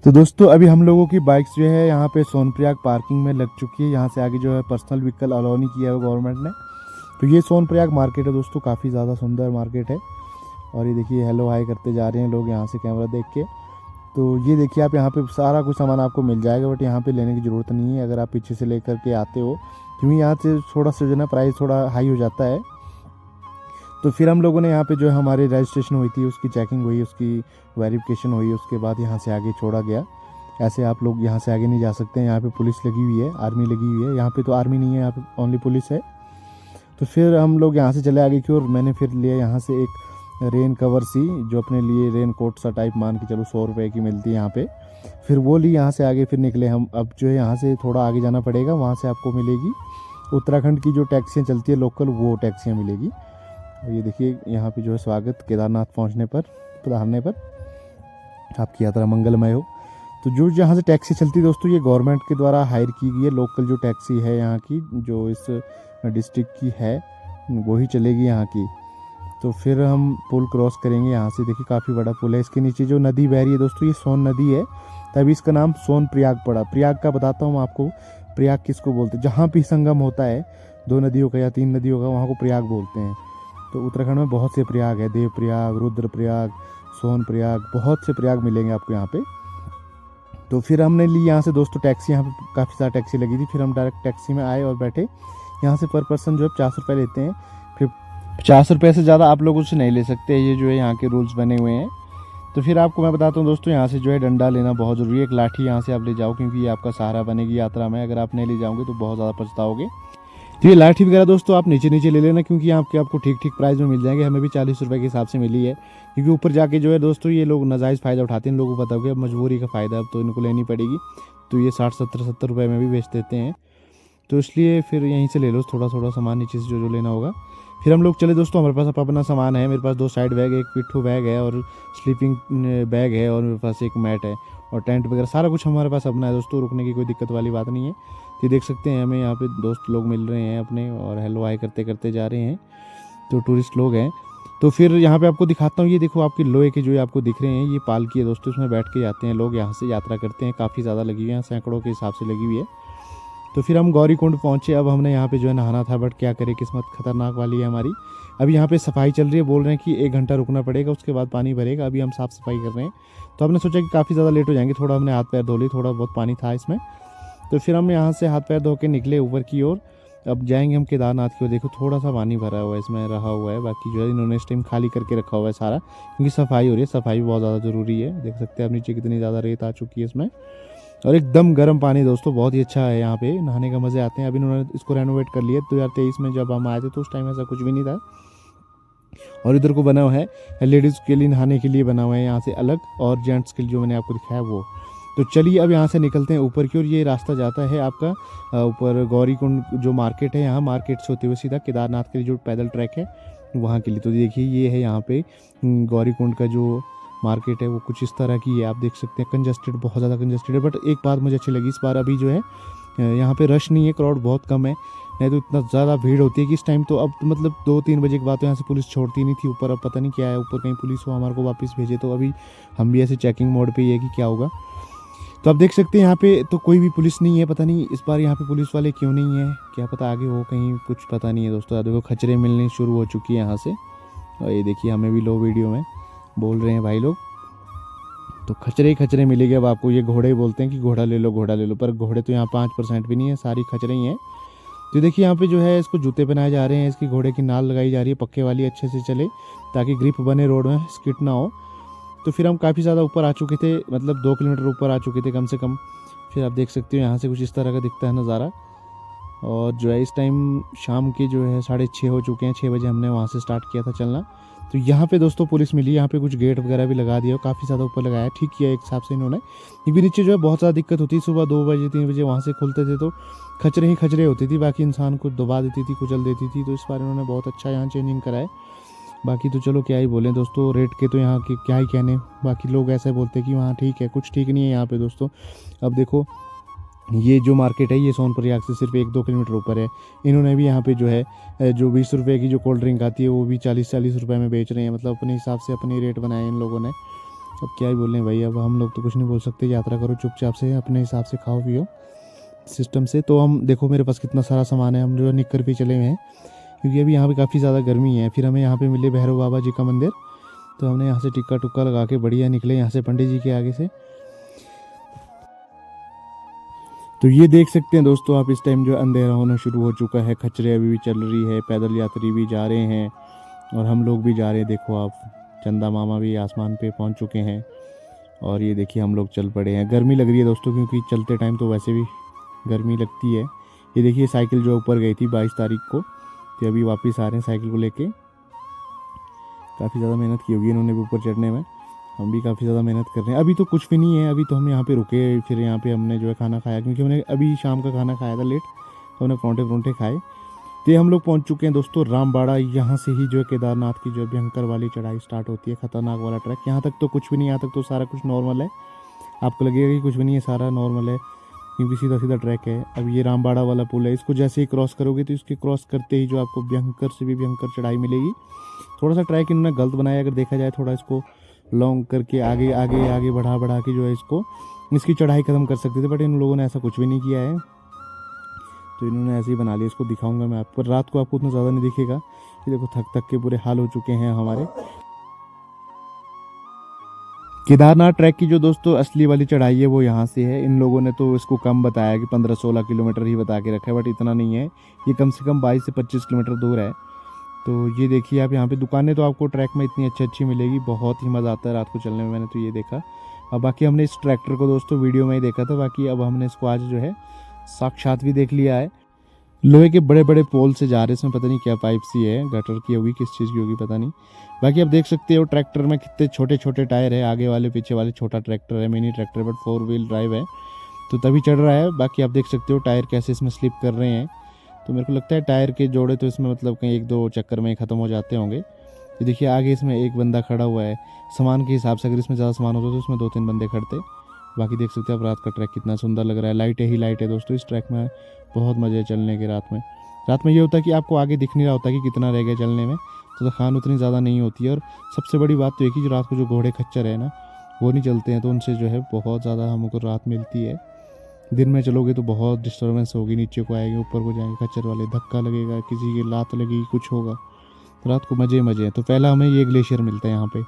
तो दोस्तों अभी हम लोगों की बाइक्स जो है यहाँ पे सोनप्रयाग पार्किंग में लग चुकी है। यहाँ से आगे जो है पर्सनल व्हीकल अलाउ नहीं किया है गवर्नमेंट ने। तो ये सोनप्रयाग मार्केट है दोस्तों, काफ़ी ज़्यादा सुंदर मार्केट है। और ये देखिए हेलो हाई करते जा रहे हैं लोग यहाँ से कैमरा देख के। तो ये देखिए आप यहाँ पे सारा कुछ सामान आपको मिल जाएगा, बट यहाँ पे लेने की ज़रूरत नहीं है अगर आप पीछे से लेकर के आते हो, क्योंकि यहाँ से थोड़ा सा जो है प्राइस थोड़ा हाई हो जाता है। तो फिर हम लोगों ने यहाँ पे जो है हमारी रजिस्ट्रेशन हुई थी, उसकी चेकिंग हुई, उसकी वेरिफिकेशन हुई, उसके बाद यहाँ से आगे छोड़ा गया। ऐसे आप लोग यहाँ से आगे नहीं जा सकते हैं। यहाँ पे पुलिस लगी हुई है, आर्मी लगी हुई है। यहाँ पे तो आर्मी नहीं है, यहाँ पे ओनली पुलिस है। तो फिर हम लोग यहाँ से चले आगे की, और मैंने फिर लिया यहाँ से एक रेन कवर सी, जो अपने लिए रेन कोट सा टाइप मान के चलो 100 रुपये की मिलती है यहाँ पे। फिर वो ली, यहाँ से आगे फिर निकले हम। अब जो है यहाँ से थोड़ा आगे जाना पड़ेगा, वहाँ से आपको मिलेगी उत्तराखंड की जो टैक्सियाँ चलती है लोकल, वो टैक्सियाँ मिलेगी। और ये देखिए यहाँ पे जो है स्वागत, केदारनाथ पहुँचने पर, पधारने पर आपकी यात्रा मंगलमय हो। तो जो यहाँ से टैक्सी चलती है दोस्तों, ये गवर्नमेंट के द्वारा हायर की गई है। लोकल जो टैक्सी है यहाँ की, जो इस डिस्ट्रिक्ट की है, वही चलेगी यहाँ की। तो फिर हम पुल क्रॉस करेंगे यहाँ से। देखिए काफ़ी बड़ा पुल है, इसके नीचे जो नदी बह रही है दोस्तों, ये सोन नदी है, तभी इसका नाम सोन प्रयाग पड़ा। प्रयाग का बताता हूँ आपको, प्रयाग किसको बोलते हैं, जहाँ भी संगम होता है दो नदियों का या तीन नदियों का, वहाँ को प्रयाग बोलते हैं। तो उत्तराखंड में बहुत से प्रयाग है, देव प्रयाग, रुद्र प्रयाग, सोन प्रयाग, बहुत से प्रयाग मिलेंगे आपको यहाँ पे। तो फिर हमने ली यहाँ से दोस्तों टैक्सी, यहाँ पे काफ़ी सारी टैक्सी लगी थी। फिर हम डायरेक्ट टैक्सी में आए और बैठे। यहाँ से पर पर्सन जो है 50 रुपये लेते हैं। फिर 50 रुपये से ज़्यादा आप लोग उससे नहीं ले सकते, ये जो है यहाँ के रूल्स बने हुए हैं। तो फिर आपको मैं बताता हूँ दोस्तों, यहाँ से जो है डंडा लेना बहुत ज़रूरी है। एक लाठी यहाँ से आप ले जाओ, क्योंकि ये आपका सहारा बनेगी यात्रा में। अगर आप नहीं ले जाओगे तो बहुत ज़्यादा पछताओगे। तो ये लाठी वगैरह दोस्तों आप नीचे नीचे ले लेना, क्योंकि आपको ठीक ठीक प्राइस में मिल जाएंगे। हमें भी 40 रुपये के हिसाब से मिली है, क्योंकि ऊपर जाके जो है दोस्तों ये लोग नाजायज़ फ़ायदा उठाते हैं। इन लोगों को पता हो गया, अब मजबूरी का फ़ायदा अब तो इनको लेनी पड़ेगी। तो ये 60-70 रुपये में भी बेच देते हैं। तो इसलिए फिर यहीं से ले लो थोड़ा थोड़ा सामान नीचे से जो लेना होगा। फिर हम लोग चले दोस्तों, हमारे पास अपना सामान है। मेरे पास 2 साइड बैग है, एक पिट्ठू बैग है और स्लीपिंग बैग है, और मेरे पास एक मैट है और टेंट वगैरह सारा कुछ हमारे पास अपना है दोस्तों। रुकने की कोई दिक्कत वाली बात नहीं है। ये देख सकते हैं हमें यहाँ पे दोस्त लोग मिल रहे हैं अपने, और हेलो हाई करते करते जा रहे हैं। तो टूरिस्ट लोग हैं। तो फिर यहाँ पे आपको दिखाता हूँ, ये देखो आपके लोहे के जो आपको दिख रहे हैं, ये पालकी है दोस्तों। इसमें बैठ के जाते हैं लोग, यहाँ से यात्रा करते हैं। काफ़ी ज़्यादा लगी हुई है, सैकड़ों के हिसाब से लगी हुई है। तो फिर हम गौरीकुंड पहुँचे। अब हमने यहाँ पे जो है नहाना था, बट क्या करें, किस्मत खतरनाक वाली है हमारी। अभी यहाँ पे सफाई चल रही है, बोल रहे हैं कि 1 घंटा रुकना पड़ेगा, उसके बाद पानी भरेगा। अभी हम साफ़ सफाई कर रहे हैं। तो हमने सोचा कि काफ़ी ज़्यादा लेट हो जाएंगे, थोड़ा हमने हाथ पैर धो लिए, थोड़ा बहुत पानी था इसमें। तो फिर हम यहाँ से हाथ पैर धो के निकले ऊपर की ओर। अब जाएंगे हम केदारनाथ की ओर। देखो थोड़ा सा पानी भरा हुआ है इसमें, रहा हुआ है। बाकी जो है इन्होंने इस टाइम खाली करके रखा हुआ है सारा, क्योंकि सफाई हो रही है। सफाई भी बहुत ज़्यादा ज़रूरी है। देख सकते हैं आप नीचे कितनी ज़्यादा रेत आ चुकी है इसमें। और एकदम गर्म पानी दोस्तों, बहुत ही अच्छा है यहाँ पे, नहाने का मज़े आते हैं। अभी इन्होंने इसको रेनोवेट कर लिया। 2023 में जब हम आए थे तो उस टाइम ऐसा कुछ भी नहीं था। और इधर को बना हुआ है लेडीज़ के लिए नहाने के लिए बना हुआ है यहाँ से अलग, और जेंट्स के लिए जो मैंने आपको दिखाया वो। तो चलिए अब यहाँ से निकलते हैं ऊपर की ओर। ये रास्ता जाता है आपका ऊपर गौरीकुंड जो मार्केट है, यहाँ मार्केट से होते हुए सीधा केदारनाथ के लिए जो पैदल ट्रैक है वहाँ के लिए। तो देखिए ये है यहाँ पे गौरीकुंड का जो मार्केट है, वो कुछ इस तरह की है। आप देख सकते हैं कंजस्टेड, बहुत ज़्यादा कंजस्टेड है। बट एक बात मुझे अच्छी लगी इस बार, अभी जो है यहाँ पे रश नहीं है, क्राउड बहुत कम है। नहीं तो इतना ज़्यादा भीड़ होती है कि इस टाइम तो अब तो मतलब 2-3 बजे के बाद तो यहाँ से पुलिस छोड़ती नहीं थी ऊपर। अब पता नहीं क्या है, ऊपर कहीं पुलिस हो हमारे को वापस भेजे। तो अभी हम भी ऐसे चेकिंग मोड पे ही है कि क्या होगा। तो आप देख सकते हैं यहाँ पे तो कोई भी पुलिस नहीं है। पता नहीं इस बार यहाँ पे पुलिस वाले क्यों नहीं है, क्या पता आगे हो कहीं, कुछ पता नहीं है दोस्तों। देखो खचरे मिलने शुरू हो चुकी है यहाँ से, और ये देखिए हमें भी लो वीडियो में बोल रहे हैं भाई लोग। तो खचरे ही खचरे मिलेंगे अब आपको। ये घोड़े बोलते हैं कि घोड़ा ले लो घोड़ा ले लो, पर घोड़े तो यहाँ 5% भी नहीं है, सारी खचरे ही हैं। तो देखिए यहाँ पे जो है इसको जूते पहनाए जा रहे हैं, इसकी घोड़े की नाल लगाई जा रही है पक्के वाली, अच्छे से चले ताकि ग्रिप बने रोड में, स्किट ना हो। तो फिर हम काफ़ी ज़्यादा ऊपर आ चुके थे, मतलब 2 किलोमीटर ऊपर आ चुके थे कम से कम। फिर आप देख सकते हो यहाँ से कुछ इस तरह का दिखता है नज़ारा। और जो है इस टाइम शाम के जो है 6:30 हो चुके हैं। 6 बजे हमने वहाँ से स्टार्ट किया था चलना। तो यहाँ पे दोस्तों पुलिस मिली, यहाँ पे कुछ गेट वगैरह भी लगा दिया, काफ़ी ज़्यादा ऊपर लगाया, ठीक किया एक हिसाब से इन्होंने। क्योंकि नीचे जो है बहुत ज़्यादा दिक्कत होती है, सुबह 2 बजे 3 बजे वहाँ से खुलते थे तो खचरे ही खचरे होती थी, बाकी इंसान को दबा देती थी, कुचल देती थी। तो इस बार इन्होंने बहुत अच्छा यहाँ चेंजिंग कराए। बाकी तो चलो क्या ही बोलें दोस्तों, रेट के तो यहाँ के क्या ही कहने। बाकी लोग ऐसे बोलते हैं कि वहाँ ठीक है, कुछ ठीक नहीं है यहाँ पे दोस्तों। अब देखो ये जो मार्केट है ये सोनप्रयाग से सिर्फ 1-2 किलोमीटर ऊपर है। इन्होंने भी यहाँ पे जो है जो 20 रुपये की जो कोल्ड ड्रिंक आती है वो भी 40-40 रुपये में बेच रहे हैं। मतलब अपने हिसाब से अपनी रेट बनाए इन लोगों ने। अब क्या ही बोलें भाई, अब हम लोग तो कुछ नहीं बोल सकते। यात्रा करो चुपचाप से, अपने हिसाब से खाओ पियो सिस्टम से। तो हम देखो मेरे पास कितना सारा सामान है, हम जो निक्कर पे चले हुए हैं क्योंकि अभी यहाँ पे काफ़ी ज़्यादा गर्मी है। फिर हमें यहाँ पे मिले भैरव बाबा जी का मंदिर, तो हमने यहाँ से टिक्का टुक्का लगा के बढ़िया निकले यहाँ से पंडित जी के आगे से। तो ये देख सकते हैं दोस्तों आप, इस टाइम जो अंधेरा होना शुरू हो चुका है, खच्चरें अभी भी चल रही है, पैदल यात्री भी जा रहे हैं और हम लोग भी जा रहे हैं। देखो आप, चंदा मामा भी आसमान पे पहुंच चुके हैं और ये देखिए हम लोग चल पड़े हैं। गर्मी लग रही है दोस्तों, क्योंकि चलते टाइम तो वैसे भी गर्मी लगती है। ये देखिए साइकिल जो ऊपर गई थी 22 तारीख को, तो अभी वापस आ रहे हैं साइकिल को लेके। काफ़ी ज़्यादा मेहनत की होगी इन्होंने भी ऊपर चढ़ने में, हम भी काफ़ी ज़्यादा मेहनत कर रहे हैं। अभी तो कुछ भी नहीं है, अभी तो हम यहाँ पे रुके, फिर यहाँ पे हमने जो है खाना खाया, क्योंकि हमने अभी शाम का खाना खाया था लेट, तो हमने परोंठे परोंठे खाए। तो ये हम लोग पहुँच चुके हैं दोस्तों रामबाड़ा। यहाँ से ही जो है केदारनाथ की जो भयंकर वाली चढ़ाई स्टार्ट होती है, खतरनाक वाला ट्रैक। यहाँ तक तो कुछ भी नहीं, यहाँ तक तो सारा कुछ नॉर्मल है। आपको लगेगा कि कुछ भी नहीं है, सारा नॉर्मल है क्योंकि सीधा सीधा ट्रैक है। अब ये रामबाड़ा वाला पुल है, इसको जैसे ही क्रॉस करोगे तो इसके क्रॉस करते ही जो आपको भयंकर से भी भयंकर चढ़ाई मिलेगी। थोड़ा सा ट्रैक इन्होंने गलत बनाया अगर देखा जाए, थोड़ा इसको लॉन्ग करके आगे आगे आगे बढ़ा बढ़ा के जो है इसकी चढ़ाई ख़त्म कर सकते थे, बट इन लोगों ने ऐसा कुछ भी नहीं किया है। तो इन्होंने ऐसे ही बना लिया। इसको दिखाऊंगा मैं आपको, रात को आपको उतना ज़्यादा नहीं दिखेगा। ये देखो थक थक के पूरे हाल हो चुके हैं हमारे। केदारनाथ ट्रैक की जो दोस्तों असली वाली चढ़ाई है वो यहाँ से है। इन लोगों ने तो इसको कम बताया कि 15-16 किलोमीटर ही बता के रखा है, बट इतना नहीं है, ये कम से कम 22 से 25 किलोमीटर दूर है। तो ये देखिए आप, यहाँ पे दुकानें तो आपको ट्रैक में इतनी अच्छी अच्छी मिलेगी, बहुत ही मज़ा आता है रात को चलने में। मैंने तो ये देखा। अब बाकी हमने इस ट्रैक्टर को दोस्तों वीडियो में ही देखा था, बाकी अब हमने इसको आज जो है साक्षात भी देख लिया है। लोहे के बड़े बड़े पोल से जा रहे हैं, इसमें पता नहीं क्या पाइप सी है, गटर की होगी, किस चीज़ की होगी पता नहीं। बाकी आप देख सकते हो ट्रैक्टर में कितने छोटे छोटे टायर है, आगे वाले पीछे वाले। छोटा ट्रैक्टर है, mini tractor, but 4 wheel drive है, तो तभी चढ़ रहा है। बाकी आप देख सकते हो टायर कैसे इसमें स्लिप कर रहे हैं। तो मेरे को लगता है टायर के जोड़े तो इसमें मतलब कहीं 1-2 चक्कर में ख़त्म हो जाते होंगे। ये देखिए आगे इसमें एक बंदा खड़ा हुआ है, सामान के हिसाब से अगर इसमें ज़्यादा सामान होता तो इसमें 2-3 बंदे खड़ते। बाकी देख सकते हैं आप रात का ट्रैक कितना सुंदर लग रहा है। लाइटें ही लाइट है दोस्तों इस ट्रैक में, बहुत मज़े चलने के रात में। रात में ये होता है कि आपको आगे दिख नहीं रहा होता कि कितना रह गया चलने में, तो थकान उतनी ज़्यादा नहीं होती है। और सबसे बड़ी बात तो एक ही, जो रात को जो घोड़े खच्चर है ना, वो नहीं चलते हैं, तो उनसे जो है बहुत ज़्यादा हमको राहत मिलती है। दिन में चलोगे तो बहुत डिस्टर्बेंस होगी, नीचे को आएंगे ऊपर को जाएंगे, खच्चर वाले धक्का लगेगा, किसी की लात लगेगी, कुछ होगा। तो रात को मज़े मज़े हैं। तो पहला हमें ये ग्लेशियर मिलता है यहाँ पे।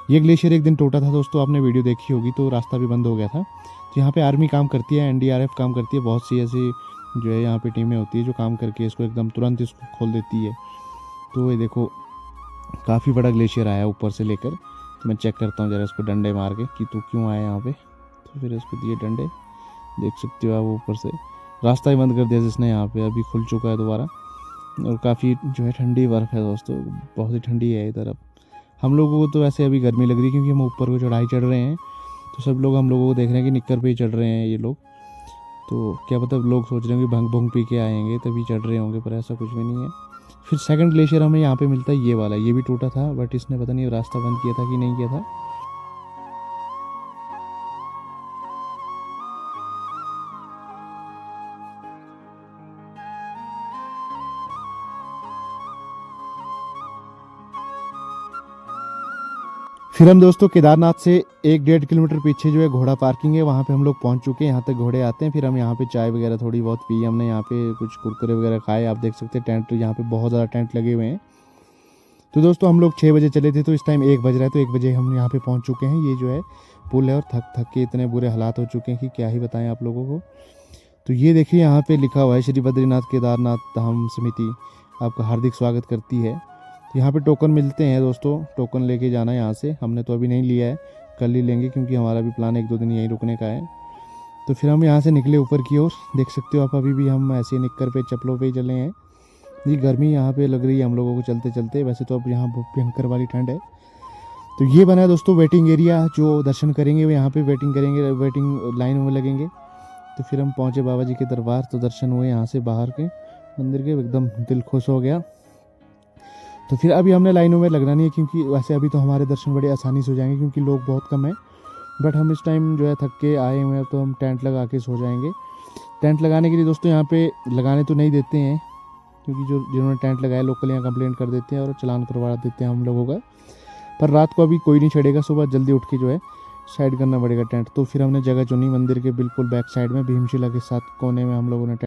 ये ग्लेशियर एक दिन टूटा था दोस्तों, आपने वीडियो देखी होगी, तो रास्ता भी बंद हो गया था। तो यहाँ पे आर्मी काम करती है, NDRF काम करती है, बहुत सी ऐसी जो है यहाँ पे टीमें होती है जो काम करके इसको एकदम तुरंत इसको खोल देती है। तो ये देखो काफ़ी बड़ा ग्लेशियर आया ऊपर से लेकर। तो मैं चेक करता हूँ ज़रा इसको डंडे मार के कि तू क्यों आया यहाँ पे। तो फिर इसको दिए डंडे, देख सकते हो आप ऊपर से। रास्ता ही बंद कर दिया जिसने यहाँ पे, अभी खुल चुका है दोबारा। और काफ़ी जो है ठंडी बर्फ़ है दोस्तों, बहुत ही ठंडी है इधर। अब हम लोगों को तो वैसे अभी गर्मी लग रही है क्योंकि हम ऊपर को चढ़ाई चढ़ रहे हैं, तो सब लोग हम लोगों को देख रहे हैं कि निक्कर पे ही चढ़ रहे हैं ये लोग। तो क्या पता लोग सोच रहे होंगे भंग भंग पी के आएंगे तभी चढ़ रहे होंगे, पर ऐसा कुछ भी नहीं है। फिर सेकंड ग्लेशियर हमें यहाँ पे मिलता है, ये वाला। ये भी टूटा था, बट इसने पता नहीं रास्ता बंद किया था कि नहीं किया था। फिर हम दोस्तों केदारनाथ से 1-1.5 किलोमीटर पीछे जो है घोड़ा पार्किंग है, वहाँ पे हम लोग पहुँच चुके हैं। यहाँ तक घोड़े आते हैं। फिर हम यहाँ पे चाय वगैरह थोड़ी बहुत पी हमने, यहाँ पे कुछ कुरकुरे वगैरह खाए। आप देख सकते हैं टेंट, यहाँ पे बहुत ज़्यादा टेंट लगे हुए हैं। तो दोस्तों हम लोग 6 बजे चले थे, तो इस टाइम 1 बज रहा है, तो 1 बजे हम यहाँ पे पहुँच चुके हैं। ये जो है पुल है और थक थक के इतने बुरे हालात हो चुके हैं कि क्या ही बताएं आप लोगों को। तो ये देखिए यहाँ पे लिखा हुआ है, श्री बद्रीनाथ केदारनाथ धाम समिति आपका हार्दिक स्वागत करती है। यहाँ पे टोकन मिलते हैं दोस्तों, टोकन लेके जाना है यहाँ से। हमने तो अभी नहीं लिया है, कल ही लेंगे क्योंकि हमारा भी प्लान 1-2 दिन यहीं रुकने का है। तो फिर हम यहाँ से निकले ऊपर की ओर। देख सकते हो आप, अभी भी हम ऐसे निक्कर पे चप्पलों पे ही चले हैं। ये गर्मी यहाँ पे लग रही है हम लोगों को चलते चलते। वैसे तो अब यहाँ भयंकर वाली ठंड है। तो ये बना है दोस्तों वेटिंग एरिया, जो दर्शन करेंगे वो यहाँ पे वेटिंग करेंगे, वेटिंग लाइन में लगेंगे। तो फिर हम पहुँचे बाबा जी के दरबार, तो दर्शन हुए यहाँ से बाहर के मंदिर के, एकदम दिल खुश हो गया। तो फिर अभी हमने लाइनों में लगना नहीं है, क्योंकि वैसे अभी तो हमारे दर्शन बड़े आसानी से हो जाएंगे क्योंकि लोग बहुत कम हैं। बट हम इस टाइम जो है थक के आए हुए हैं, तो हम टेंट लगा के सो जाएंगे। टेंट लगाने के लिए दोस्तों यहाँ पे लगाने तो नहीं देते हैं, क्योंकि जिन्होंने टेंट लगाया लोकल यहाँ कंप्लेंट कर देते हैं और चालान करवा देते हैं हम लोगों का। पर रात को अभी कोई नहीं चढ़ेगा, सुबह जल्दी उठ के जो है साइड करना पड़ेगा टेंट। तो फिर हमने जगह चुनी मंदिर के बिल्कुल बैक साइड में भीमशिला के साथ कोने में हम लोगों ने